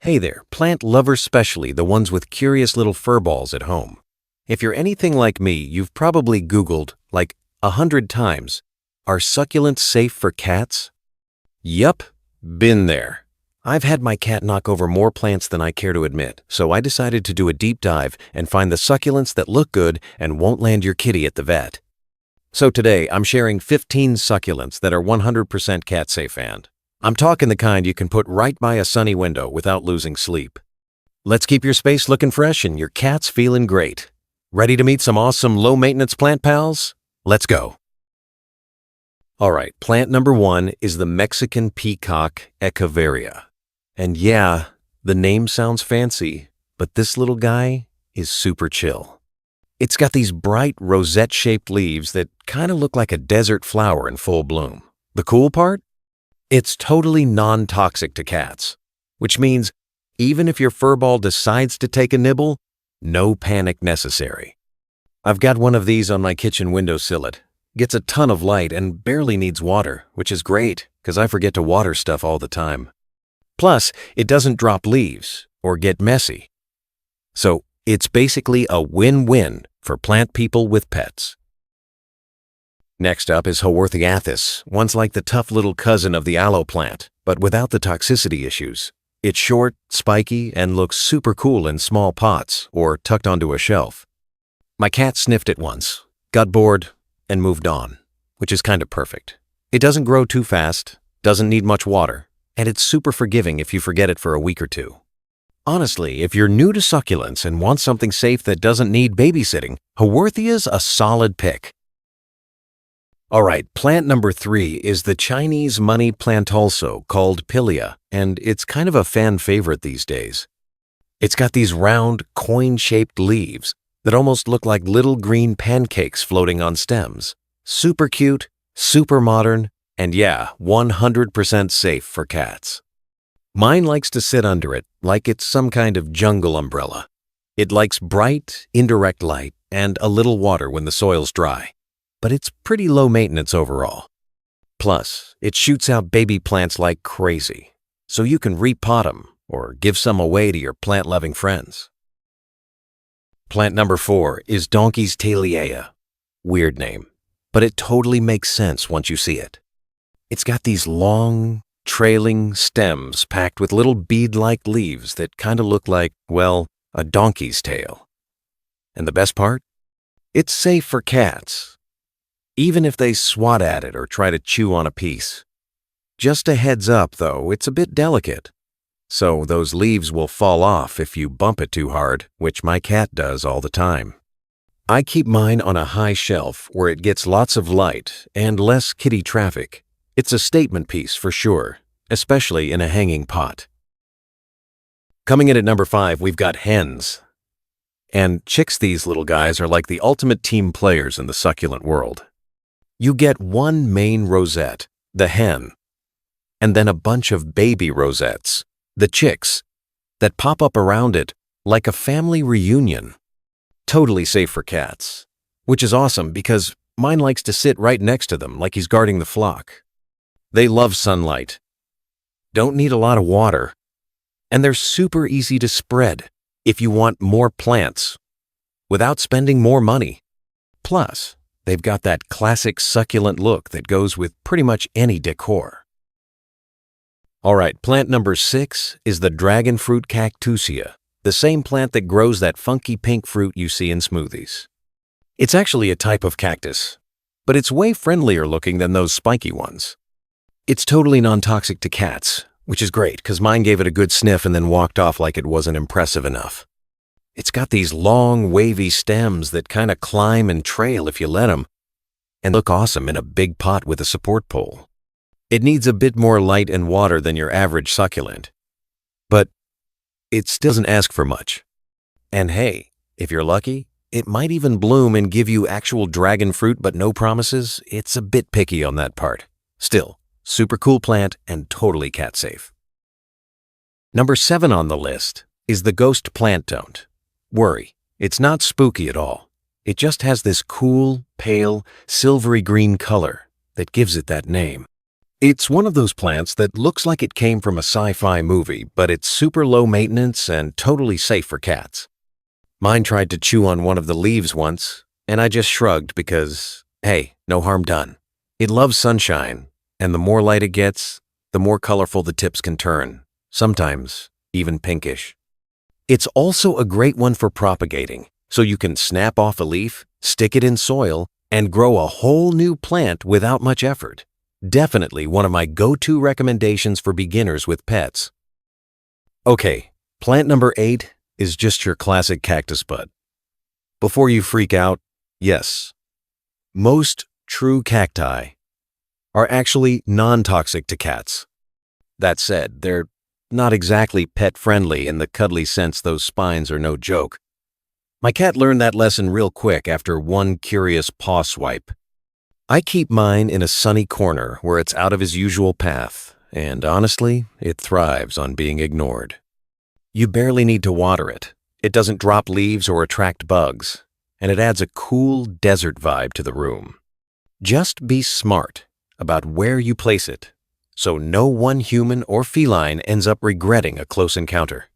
Hey there, plant lovers especially, the ones with curious little furballs at home. If you're anything like me, you've probably Googled, like 100 times, are succulents safe for cats? Yup, been there. I've had my cat knock over more plants than I care to admit, so I decided to do a deep dive and find the succulents that look good and won't land your kitty at the vet. So today, I'm sharing 15 succulents that are 100% cat safe, and I'm talking the kind you can put right by a sunny window without losing sleep. Let's keep your space looking fresh and your cat's feeling great. Ready to meet some awesome low-maintenance plant pals? Let's go. Alright, plant number 1 is the Mexican Peacock Echeveria. And yeah, the name sounds fancy, but this little guy is super chill. It's got these bright rosette-shaped leaves that kind of look like a desert flower in full bloom. The cool part? It's totally non-toxic to cats, which means even if your furball decides to take a nibble, no panic necessary. I've got one of these on my kitchen windowsillet. Gets a ton of light and barely needs water, which is great because I forget to water stuff all the time. Plus, it doesn't drop leaves or get messy. So it's basically a win-win for plant people with pets. Next up is Haworthia. One's like the tough little cousin of the aloe plant, but without the toxicity issues. It's short, spiky, and looks super cool in small pots or tucked onto a shelf. My cat sniffed it once, got bored, and moved on, which is kind of perfect. It doesn't grow too fast, doesn't need much water, and it's super forgiving if you forget it for a week or two. Honestly, if you're new to succulents and want something safe that doesn't need babysitting, Haworthia's a solid pick. Alright, plant number 3 is the Chinese money plant also called Pilia, and it's kind of a fan favorite these days. It's got these round, coin-shaped leaves that almost look like little green pancakes floating on stems. Super cute, super modern, and yeah, 100% safe for cats. Mine likes to sit under it like it's some kind of jungle umbrella. It likes bright, indirect light and a little water when the soil's dry. But it's pretty low maintenance overall. Plus, it shoots out baby plants like crazy, so you can repot them or give some away to your plant-loving friends. Plant number 4 is Donkey's Tailea. Weird name, but it totally makes sense once you see it. It's got these long, trailing stems packed with little bead-like leaves that kind of look like, well, a donkey's tail. And the best part? It's safe for cats, even if they swat at it or try to chew on a piece. Just a heads up, though, it's a bit delicate. So those leaves will fall off if you bump it too hard, which my cat does all the time. I keep mine on a high shelf where it gets lots of light and less kitty traffic. It's a statement piece for sure, especially in a hanging pot. Coming in at number 5, we've got hens. And chicks, these little guys are like the ultimate team players in the succulent world. You get one main rosette, the hen, and then a bunch of baby rosettes, the chicks, that pop up around it like a family reunion. Totally safe for cats, which is awesome because mine likes to sit right next to them like he's guarding the flock. They love sunlight, don't need a lot of water, and they're super easy to spread if you want more plants without spending more money. Plus, they've got that classic succulent look that goes with pretty much any decor. Alright, plant number 6 is the Dragon Fruit Cactus, the same plant that grows that funky pink fruit you see in smoothies. It's actually a type of cactus, but it's way friendlier looking than those spiky ones. It's totally non-toxic to cats, which is great because mine gave it a good sniff and then walked off like it wasn't impressive enough. It's got these long, wavy stems that kind of climb and trail if you let them, and look awesome in a big pot with a support pole. It needs a bit more light and water than your average succulent, but it still doesn't ask for much. And hey, if you're lucky, it might even bloom and give you actual dragon fruit, but no promises. It's a bit picky on that part. Still, super cool plant and totally cat safe. Number 7 on the list is the ghost plant. Don't worry, it's not spooky at all. It just has this cool, pale, silvery green color that gives it that name. It's one of those plants that looks like it came from a sci-fi movie, but it's super low maintenance and totally safe for cats. Mine tried to chew on one of the leaves once, and I just shrugged because, hey, no harm done. It loves sunshine, and the more light it gets, the more colorful the tips can turn, sometimes even pinkish. It's also a great one for propagating, so you can snap off a leaf, stick it in soil, and grow a whole new plant without much effort. Definitely one of my go-to recommendations for beginners with pets. Okay, plant number 8 is just your classic cactus bud. Before you freak out, yes, most true cacti are actually non-toxic to cats. That said, they're not exactly pet-friendly in the cuddly sense those spines are no joke. My cat learned that lesson real quick after one curious paw swipe. I keep mine in a sunny corner where it's out of his usual path, and honestly, it thrives on being ignored. You barely need to water it. It doesn't drop leaves or attract bugs, and it adds a cool desert vibe to the room. Just be smart about where you place it, so no one human or feline ends up regretting a close encounter.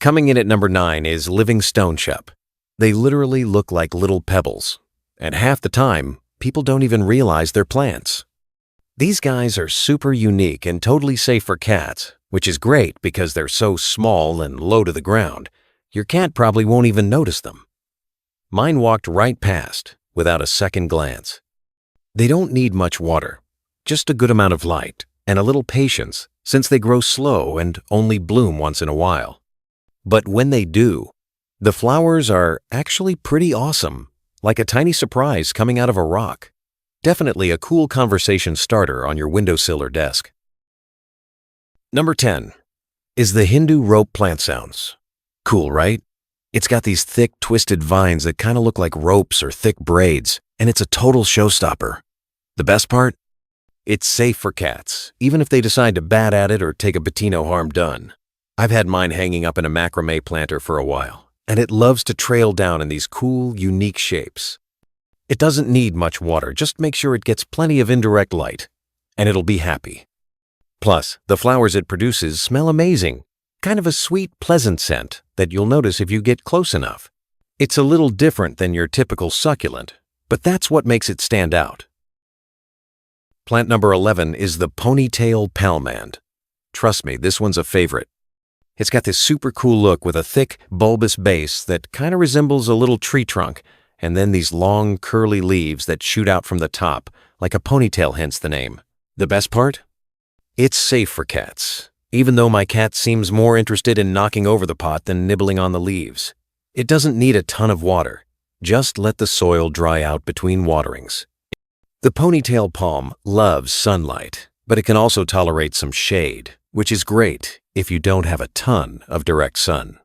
Coming in at number 9 is living stone shep. They literally look like little pebbles, and half the time, people don't even realize they're plants. These guys are super unique and totally safe for cats, which is great because they're so small and low to the ground. Your cat probably won't even notice them. Mine walked right past without a second glance. They don't need much water, just a good amount of light and a little patience since they grow slow and only bloom once in a while. But when they do, the flowers are actually pretty awesome, like a tiny surprise coming out of a rock. Definitely a cool conversation starter on your windowsill or desk. Number 10 is the Hindu rope plant sounds. Cool, right? It's got these thick, twisted vines that kind of look like ropes or thick braids, and it's a total showstopper. The best part? It's safe for cats, even if they decide to bat at it or take a bit no harm done. I've had mine hanging up in a macrame planter for a while, and it loves to trail down in these cool, unique shapes. It doesn't need much water, just make sure it gets plenty of indirect light, and it'll be happy. Plus, the flowers it produces smell amazing, kind of a sweet, pleasant scent that you'll notice if you get close enough. It's a little different than your typical succulent, but that's what makes it stand out. Plant number 11 is the Ponytail Palm. Trust me, this one's a favorite. It's got this super cool look with a thick, bulbous base that kind of resembles a little tree trunk, and then these long, curly leaves that shoot out from the top, like a ponytail, hence the name. The best part? It's safe for cats, even though my cat seems more interested in knocking over the pot than nibbling on the leaves. It doesn't need a ton of water. Just let the soil dry out between waterings. The Ponytail Palm loves sunlight, but it can also tolerate some shade, which is great if you don't have a ton of direct sun.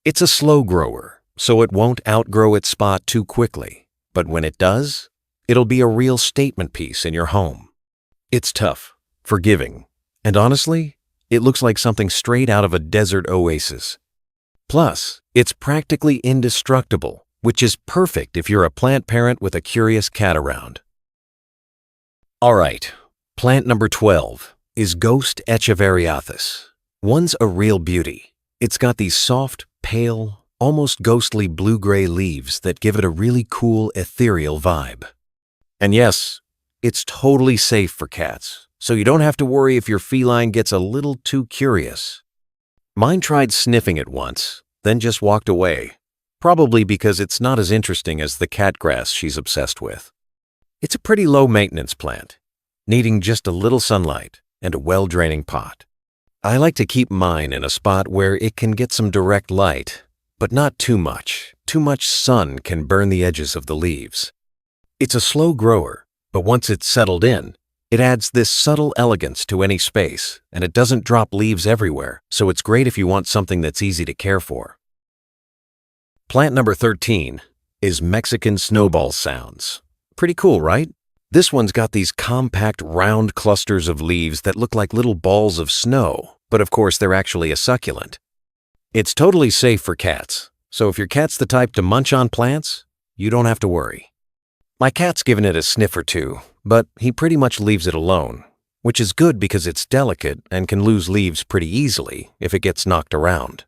It's a slow grower, so it won't outgrow its spot too quickly, but when it does, it'll be a real statement piece in your home. It's tough, forgiving, and honestly, it looks like something straight out of a desert oasis. Plus, it's practically indestructible, which is perfect if you're a plant parent with a curious cat around. All right, plant number 12 is Ghost Echeveria. One's a real beauty. It's got these soft, pale, almost ghostly blue-gray leaves that give it a really cool, ethereal vibe. And yes, it's totally safe for cats, so you don't have to worry if your feline gets a little too curious. Mine tried sniffing it once, then just walked away, probably because it's not as interesting as the catgrass she's obsessed with. It's a pretty low-maintenance plant, needing just a little sunlight and a well-draining pot. I like to keep mine in a spot where it can get some direct light, but not too much. Too much sun can burn the edges of the leaves. It's a slow grower, but once it's settled in, it adds this subtle elegance to any space, and it doesn't drop leaves everywhere, so it's great if you want something that's easy to care for. Plant number 13 is Mexican Snowballs sounds. Pretty cool, right? This one's got these compact, round clusters of leaves that look like little balls of snow, but of course they're actually a succulent. It's totally safe for cats, so if your cat's the type to munch on plants, you don't have to worry. My cat's given it a sniff or two, but he pretty much leaves it alone, which is good because it's delicate and can lose leaves pretty easily if it gets knocked around.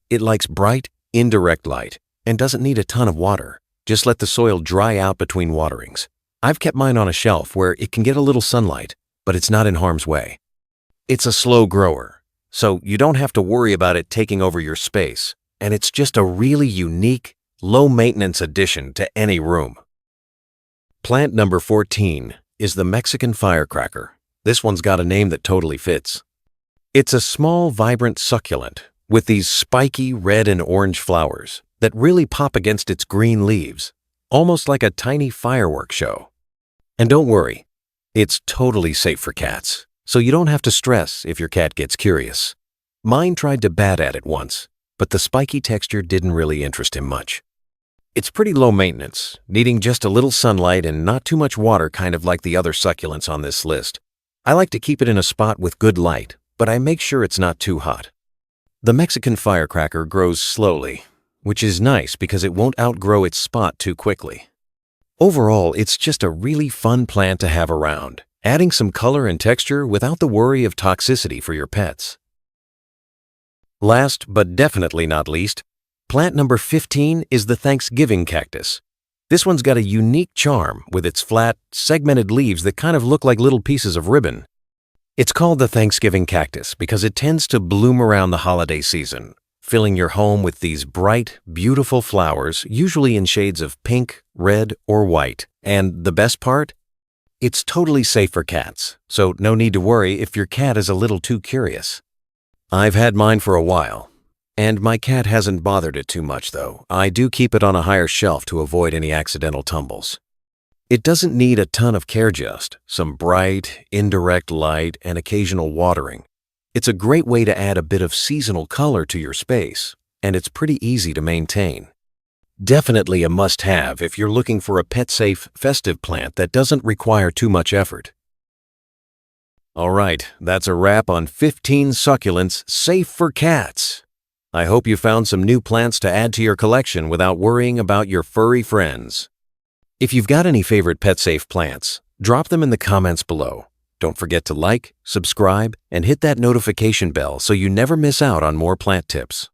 It likes bright, indirect light and doesn't need a ton of water. Just let the soil dry out between waterings. I've kept mine on a shelf where it can get a little sunlight, but it's not in harm's way. It's a slow grower, so you don't have to worry about it taking over your space, and it's just a really unique, low-maintenance addition to any room. Plant number 14 is the Mexican Firecracker. This one's got a name that totally fits. It's a small, vibrant succulent with these spiky red and orange flowers that really pop against its green leaves, almost like a tiny fireworks show. And don't worry, it's totally safe for cats, so you don't have to stress if your cat gets curious. Mine tried to bat at it once, but the spiky texture didn't really interest him much. It's pretty low maintenance, needing just a little sunlight and not too much water, kind of like the other succulents on this list. I like to keep it in a spot with good light, but I make sure it's not too hot. The Mexican Firecracker grows slowly, which is nice because it won't outgrow its spot too quickly. Overall, it's just a really fun plant to have around, adding some color and texture without the worry of toxicity for your pets. Last, but definitely not least, plant number 15 is the Thanksgiving Cactus. This one's got a unique charm with its flat, segmented leaves that kind of look like little pieces of ribbon. It's called the Thanksgiving Cactus because it tends to bloom around the holiday season, filling your home with these bright, beautiful flowers, usually in shades of pink, red, or white. And the best part? It's totally safe for cats, so no need to worry if your cat is a little too curious. I've had mine for a while, and my cat hasn't bothered it too much though. I do keep it on a higher shelf to avoid any accidental tumbles. It doesn't need a ton of care, just some bright, indirect light and occasional watering. It's a great way to add a bit of seasonal color to your space, and it's pretty easy to maintain. Definitely a must-have if you're looking for a pet-safe, festive plant that doesn't require too much effort. All right, that's a wrap on 15 succulents safe for cats. I hope you found some new plants to add to your collection without worrying about your furry friends. If you've got any favorite pet-safe plants, drop them in the comments below. Don't forget to like, subscribe, and hit that notification bell so you never miss out on more plant tips.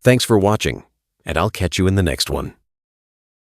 Thanks for watching, and I'll catch you in the next one.